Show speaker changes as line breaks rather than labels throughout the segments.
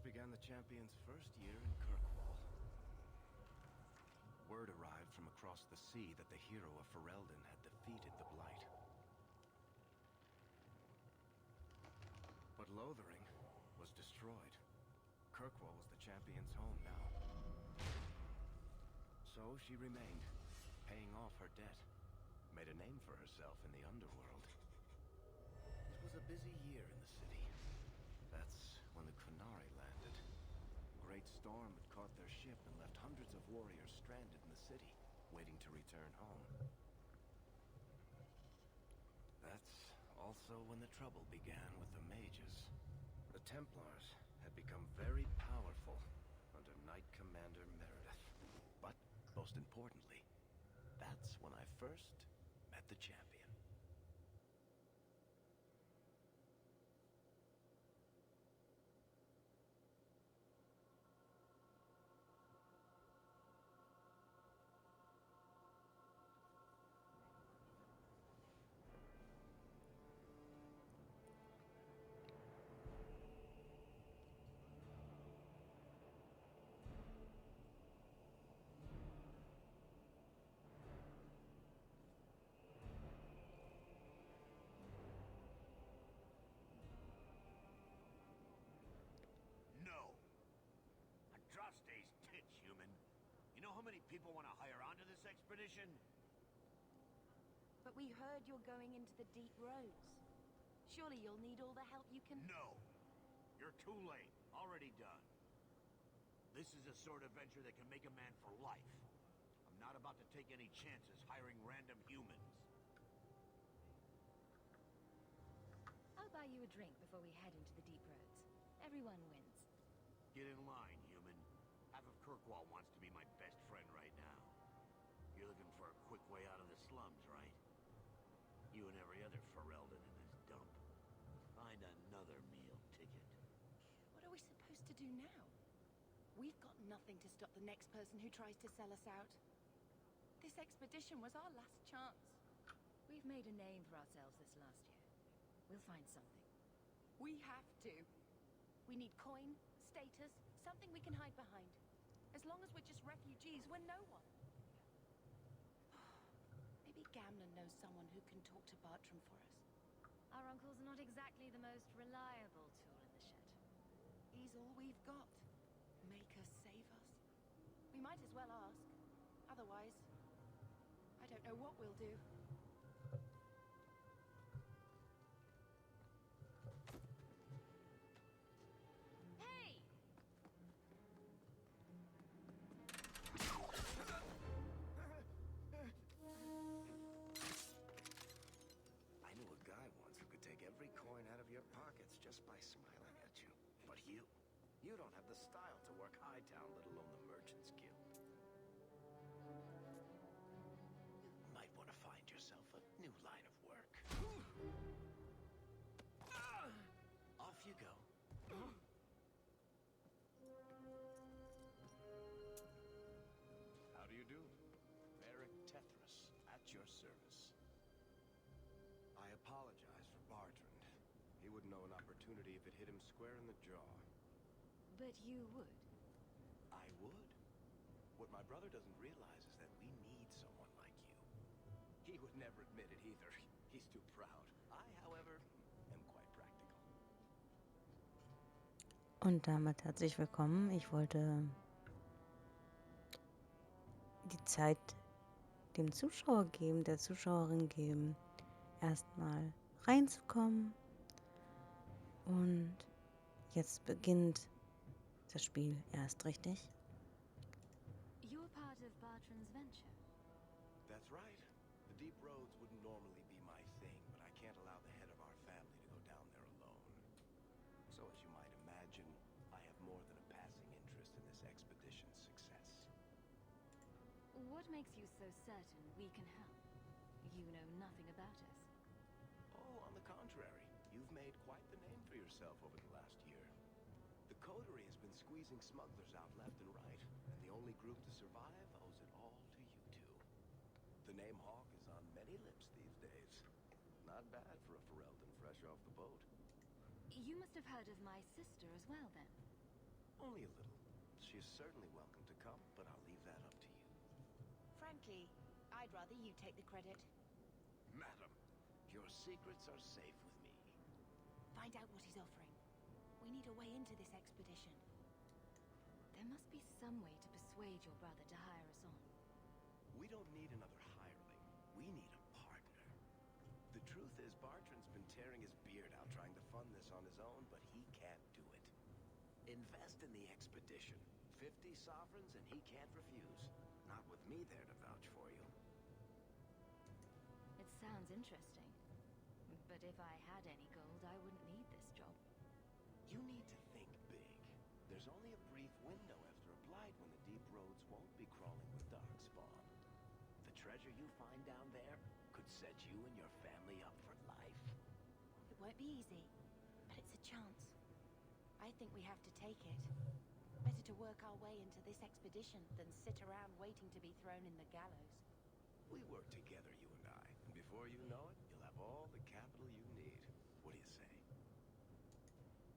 began the champion's first year in Kirkwall. Word arrived from across the sea that the hero of Ferelden had defeated the Blight. But Lothering was destroyed. Kirkwall was the champion's home now. So she remained, paying off her debt. Made a name for herself in the underworld. It was a busy year in the city. That's when the Qunari landed. A great storm had caught their ship and left hundreds of warriors stranded in the city, waiting to return home. That's also when the trouble began with the mages. The Templars had become very powerful under Knight Commander Meredith. But, most importantly, that's when I first met the champion.
Andraste's tits, human. You know how many people want to hire onto this expedition?
But we heard you're going into the deep roads. Surely you'll need all the help you can...
No! You're too late. Already done. This is a sort of venture that can make a man for life. I'm not about to take any chances hiring random humans.
I'll buy you a drink before we head into the deep roads. Everyone wins.
Get in line, human. Half of Kirkwall wants to be my best friend right now. You're looking for a quick way out of the slums, right? You and every other Ferelden in this dump. Find another meal ticket.
What are we supposed to do now? We've got nothing to stop the next person who tries to sell us out. This expedition was our last chance. We've made a name for ourselves this last year. We'll find something. We have to. We need coin, status, something we can hide behind. As long as we're just refugees, we're no one. Maybe Gamlen knows someone who can talk to Bartram for us.
Our uncle's not exactly the most reliable tool in the shed.
He's all we've got. Make us save us. We might as well ask. Otherwise, I don't know what we'll do.
Hey!
I knew a guy once who could take every coin out of your pockets just by smiling at you. But you don't have the style to work Hightown, let alone the Merchants Guild. You might want to find yourself a new line of work. Off you go. How do you do? Varric Tethras, at your service. I apologize for Bartrand. He wouldn't know an opportunity if it hit him square in the jaw.
But you would.
I would. What my brother doesn't realize is that we need someone like you. He would never admit it either. He's too proud. I, however, am quite practical.
Und damit herzlich willkommen. Ich wollte die Zeit dem Zuschauer geben, der Zuschauerin geben, erstmal reinzukommen. Und jetzt beginnt das Spiel erst, richtig?
You're part of Bartram's venture.
That's right. The deep roads wouldn't normally be my thing, but I can't allow the head of our family to go down there alone. So as you might imagine, I have more than a passing interest in this expedition's success.
What makes you so certain we can help? You know nothing about us.
Oh, on the contrary. You've made quite the name for yourself over the last year. The coterie has been squeezing smugglers out left and right, and the only group to survive owes it all to you two. The name Hawk is on many lips these days. Not bad for a Ferelden fresh off the boat.
You must have heard of my sister as well, then.
Only a little. She is certainly welcome to come, but I'll leave that up to you.
Frankly, I'd rather you take the credit.
Madam, your secrets are safe with me.
Find out what he's offering. We need a way into this expedition.
There must be some way to persuade your brother to hire us on.
We don't need another hireling. We need a partner. The truth is, Bartrand's been tearing his beard out trying to fund this on his own, but he can't do it. Invest in the expedition. 50 sovereigns and he can't refuse. Not with me there to vouch for you.
It sounds interesting. But if I had any gold, I wouldn't need this job.
You need to think big. There's only a brief window after a blight when the deep roads won't be crawling with darkspawn. The treasure you find down there could set you and your family up for life.
It won't be easy, but it's a chance. I think we have to take it. Better to work our way into this expedition than sit around waiting to be thrown in the gallows.
We work together, you and I, and before you know it, you'll have all the capital you need. What do you say?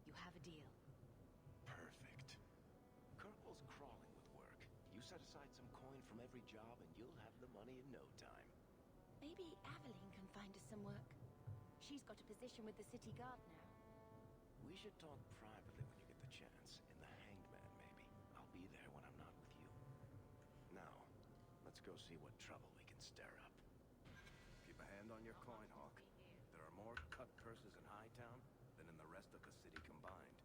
You have a deal.
Perfect. Kirkwall's crawling with work. You set aside some coin from every job and you'll have the money in no time.
Maybe Aveline can find us some work. She's got a position with the city guard now.
We should talk privately when you get the chance. In the hangman, maybe. I'll be there when I'm not with you. Now, let's go see what trouble we can stir up. Keep a hand on your coin, Hawk. There are more cut purses in Hightown than in the rest of the city combined.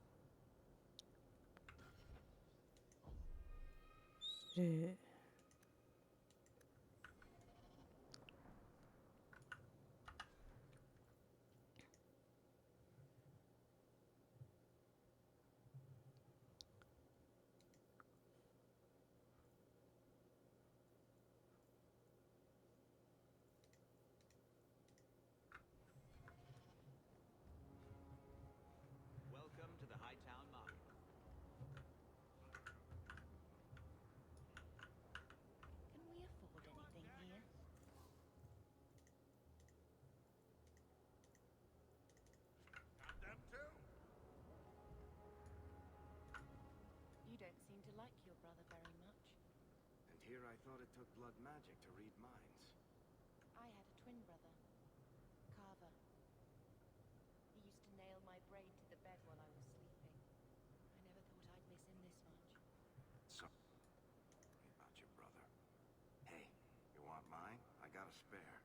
Welcome to the Hightown Market.
Can we afford anything here?
Got them too.
You don't seem to like your brother very much.
And here I thought it took blood magic to read minds.
I had a twin brother, Carver. He used to nail my brain to the bed while I was sleeping. I never thought I'd miss him this much.
Sorry about your brother. Hey, you want mine? I got a spare.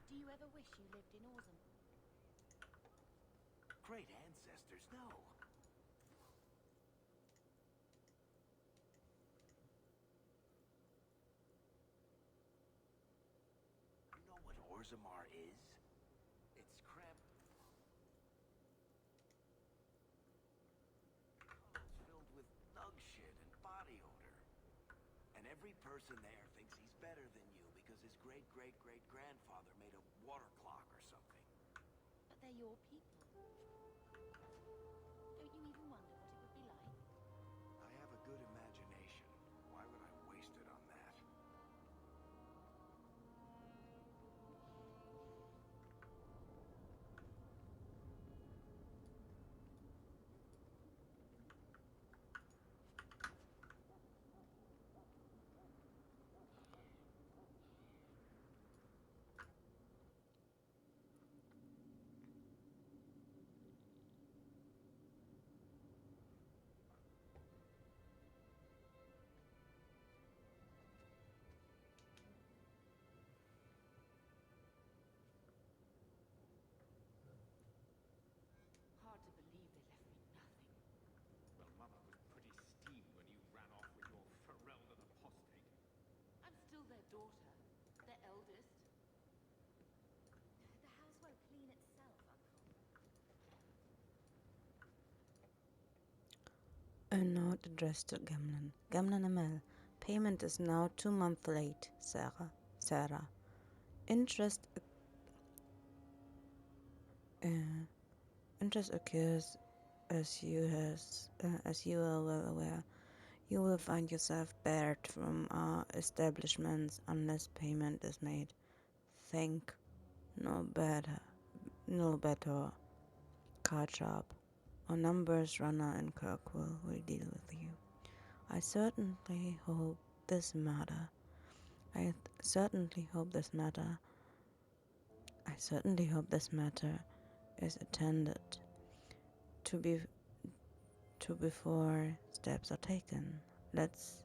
Do you ever wish you lived in Orzham?
Great ancestors, no. You know what Orzammar is? It's cramped. Tunnels filled with nug shit and body odor. And every person there thinks he's better than you because his great-great-great-grandfather made a water clock or something.
But they're your people. Don't you even wonder what it would be like?
I have a good imagination. Why would I waste it on that?
Hard to believe they left me nothing.
Well, Mama was pretty steamed when you ran off with your Ferelden apostate.
I'm still their daughter, their eldest.
The house won't clean itself, Uncle.
A note addressed to Gamlen. Gamlen ML. Payment is now 2 months late, Sarah. Interest interest occurs as you are well aware, you will find yourself barred from our establishments unless payment is made. Think no better card shop or numbers runner in Kirkwall will deal with you. I certainly hope this matter is attended to before steps are taken. Let's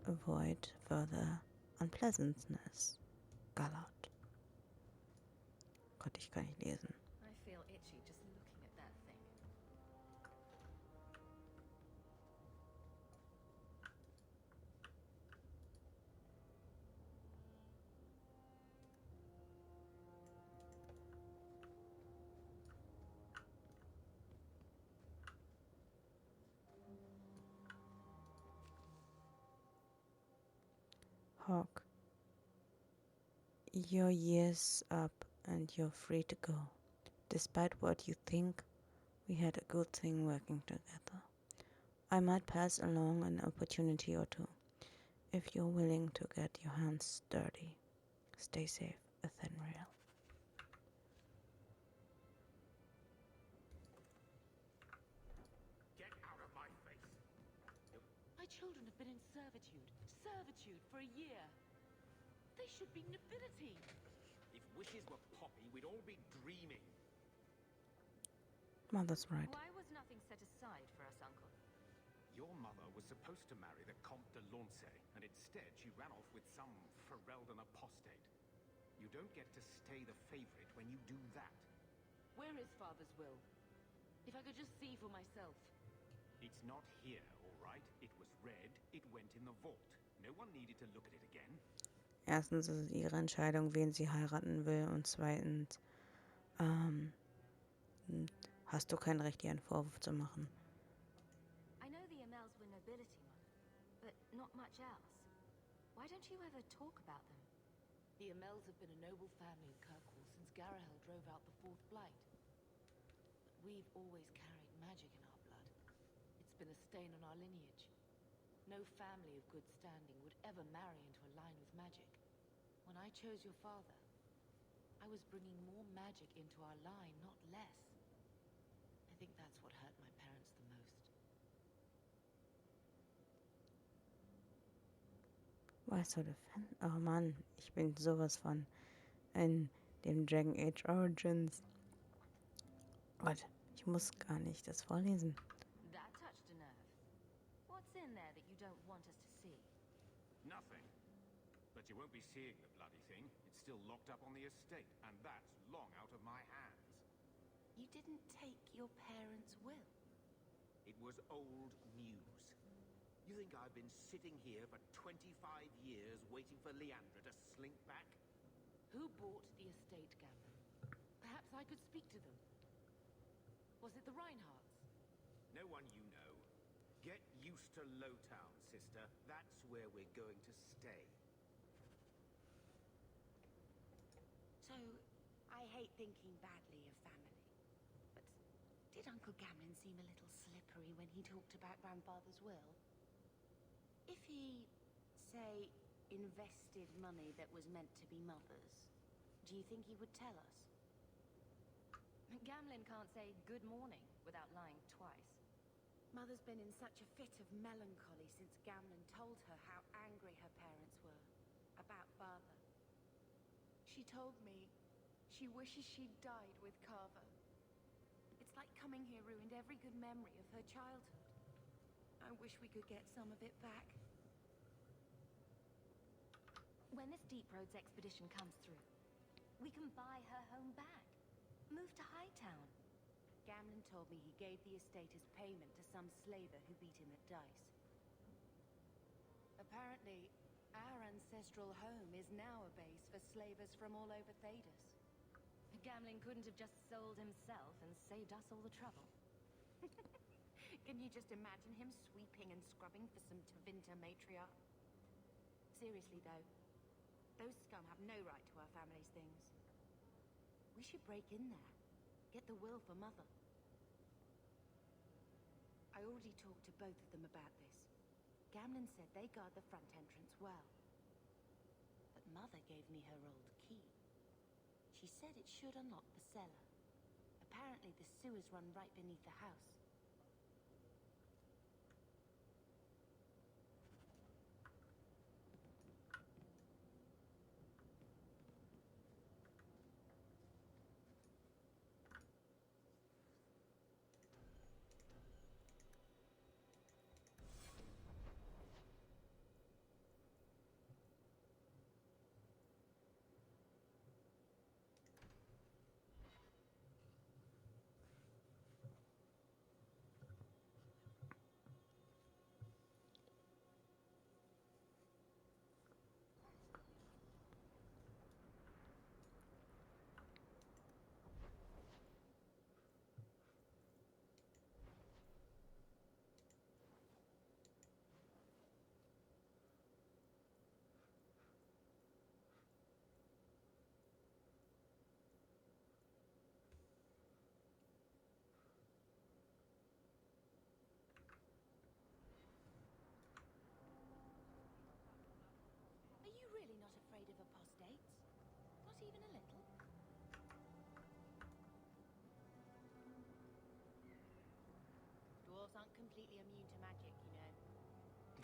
avoid further unpleasantness. Gallard. Gott, ich kann nicht lesen.
I feel itchy just looking at that thing.
Hawk, your year's up and you're free to go. Despite what you think, we had a good thing working together. I might pass along an opportunity or two, if you're willing to get your hands dirty. Stay safe, Athenriel.
Get out of my face!
My children have been in servitude for a year. They should be nobility.
If wishes were poppy, we'd all be dreaming.
Mother's right.
Why was nothing set aside for us, Uncle?
Your mother was supposed to marry the Comte de Launcey, and instead she ran off with some Ferelden apostate. You don't get to stay the favorite when you do that.
Where is Father's will? If I could just see for myself.
It's not here, all right? It was read, it went in the vault. No one needed to look at it again.
Erstens ist es ihre Entscheidung, wen sie heiraten will, und zweitens hast du kein Recht, ihr einen Vorwurf zu machen.
I know the Amels were nobility, Mother, but not much else. Why don't you ever talk about them?
The Amels have been a noble family in Kirkwall since Garahel drove out the Fourth Blight. But we've always carried magic in our blood. It's been a stain on our lineage. No family of good standing would ever marry into a line with magic. When I chose your father, I was bringing more magic into our line, not less. I think that's what hurt my parents the most.
Weißt du, oh Mann, ich bin sowas von in dem Dragon Age Origins. Gott, ich muss gar nicht das vorlesen.
That touched a nerve. What's in there that you don't want us to see?
Nothing. But you won't be seeing the bloody thing. It's still locked up on the estate, and that's long out of my hands.
You didn't take your parents' will.
It was old news. You think I've been sitting here for 25 years waiting for Leandra to slink back?
Who bought the estate, Gamlen? Perhaps I could speak to them. Was it the Reinhardts?
No one you know. Get used to Lowtown, sister. That's where we're going to stay.
So, I hate thinking badly of family. But did Uncle Gamlen seem a little slippery when he talked about Grandfather's will? If he, say, invested money that was meant to be Mother's, do you think he would tell us?
Gamlen can't say good morning without lying twice.
Mother's been in such a fit of melancholy since Gamlen told her how angry her parents were about Father. She told me she wishes she'd died with Carver. It's like coming here ruined every good memory of her childhood. I wish we could get some of it back.
When this Deep Roads expedition comes through, we can buy her home back. Move to Hightown.
Gamlen told me he gave the estate as payment to some slaver who beat him at dice. Apparently, our ancestral home is now a base for slavers from all over Thedas.
Gamlen couldn't have just sold himself and saved us all the trouble.
Can you just imagine him sweeping and scrubbing for some Tevinter matriarch? Seriously, though, those scum have no right to our family's things. We should break in there. Get the will for Mother. I already talked to both of them about this. Gamlen said they guard the front entrance well. But Mother gave me her old key. She said it should unlock the cellar. Apparently the sewers run right beneath the house. Are you really not afraid of apostates? Not even a little? Dwarves aren't completely immune to magic, you know.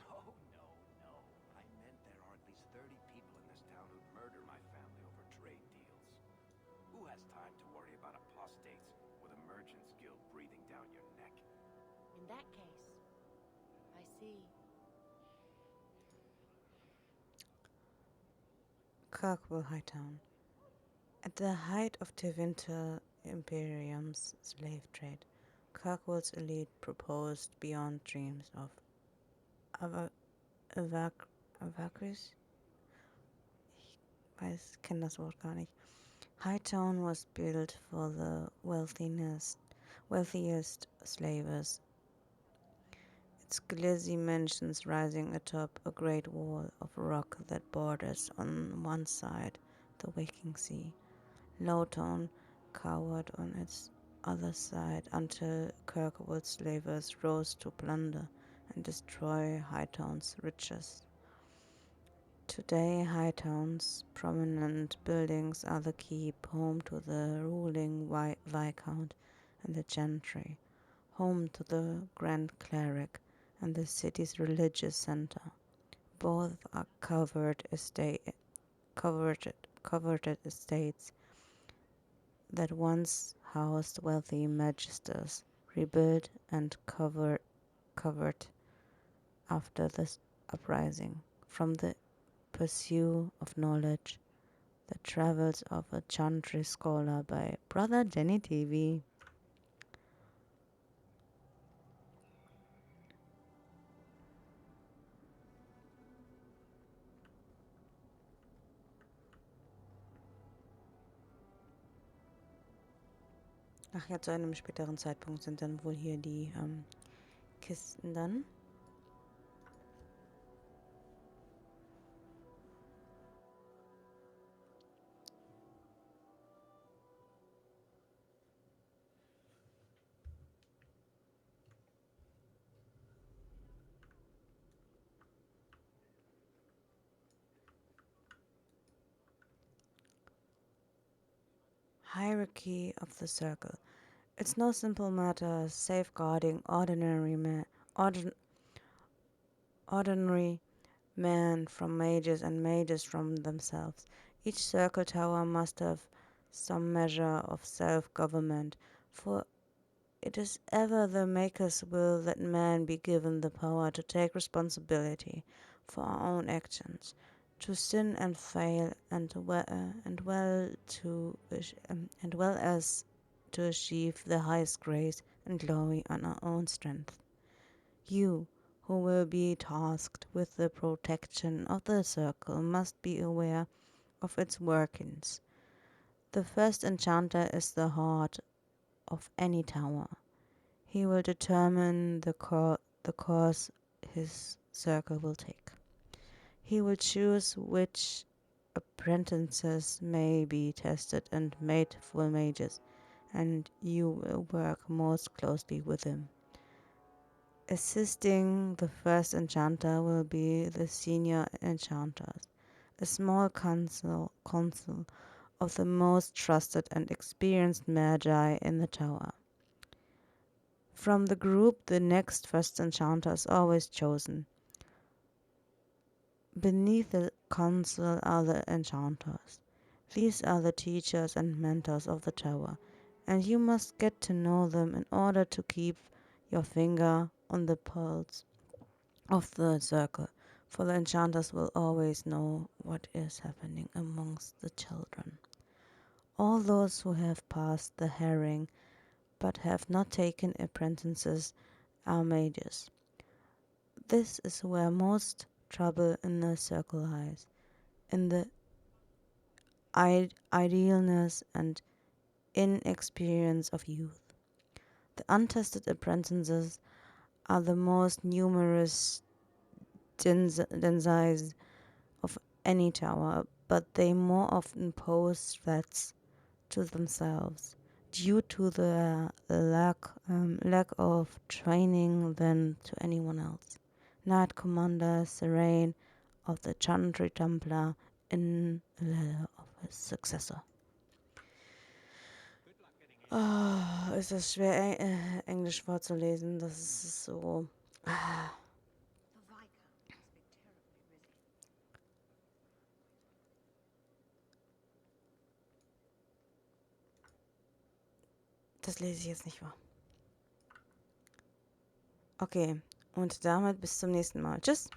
No, no, no. I meant there are at least 30 people in this town who'd murder my family over trade deals. Who has time to worry about apostates with a merchant's guild breathing down your neck?
In that case, I see.
Kirkwall Hightown. At the height of the Winter Imperium's slave trade, Kirkwall's elite proposed beyond dreams of Avacris. Ich kenne das Wort gar nicht. Hightown was built for the wealthiest slavers. Its glisly mansions rising atop a great wall of rock that borders on one side the waking sea. Lowtown cowered on its other side until Kirkwall's slavers rose to plunder and destroy Hightown's riches. Today, Hightown's prominent buildings are the keep, home to the ruling Viscount and the gentry, home to the Grand Cleric and the city's religious center. Both are coveted estates that once housed wealthy magisters, rebuilt and covered after the uprising. From the pursuit of knowledge, the travels of a chantry scholar by Brother Jenny TV. Ach ja, zu einem späteren Zeitpunkt sind dann wohl hier die Kisten dann. Hierarchy of the circle. It's no simple matter safeguarding ordinary men from mages and mages from themselves. Each circle tower must have some measure of self-government, for it is ever the Maker's will that man be given the power to take responsibility for our own actions, to sin and fail, and well as to achieve the highest grace and glory on our own strength. You, who will be tasked with the protection of the circle, must be aware of its workings. The first enchanter is the heart of any tower. He will determine the course his circle will take. He will choose which apprentices may be tested and made full mages, and you will work most closely with him. Assisting the first enchanter will be the senior enchanters, a small council of the most trusted and experienced magi in the tower. From the group, the next first enchanter is always chosen. Beneath the council are the enchanters. These are the teachers and mentors of the tower, and you must get to know them in order to keep your finger on the pulse of the circle, for the enchanters will always know what is happening amongst the children. All those who have passed the herring but have not taken apprentices are mages. This is where most trouble in the circle lies, in the idealness and inexperience of youth. The untested apprentices are the most numerous denizens of any tower, but they more often pose threats to themselves due to their lack of training than to anyone else. Knight Commander Serene of the Chantry Templar in a letter of his successor. Oh, ist das schwer, Englisch vorzulesen? Das ist so.
The Viscount must be terribly busy.
Das lese ich jetzt nicht vor. Okay, und damit bis zum nächsten Mal. Tschüss!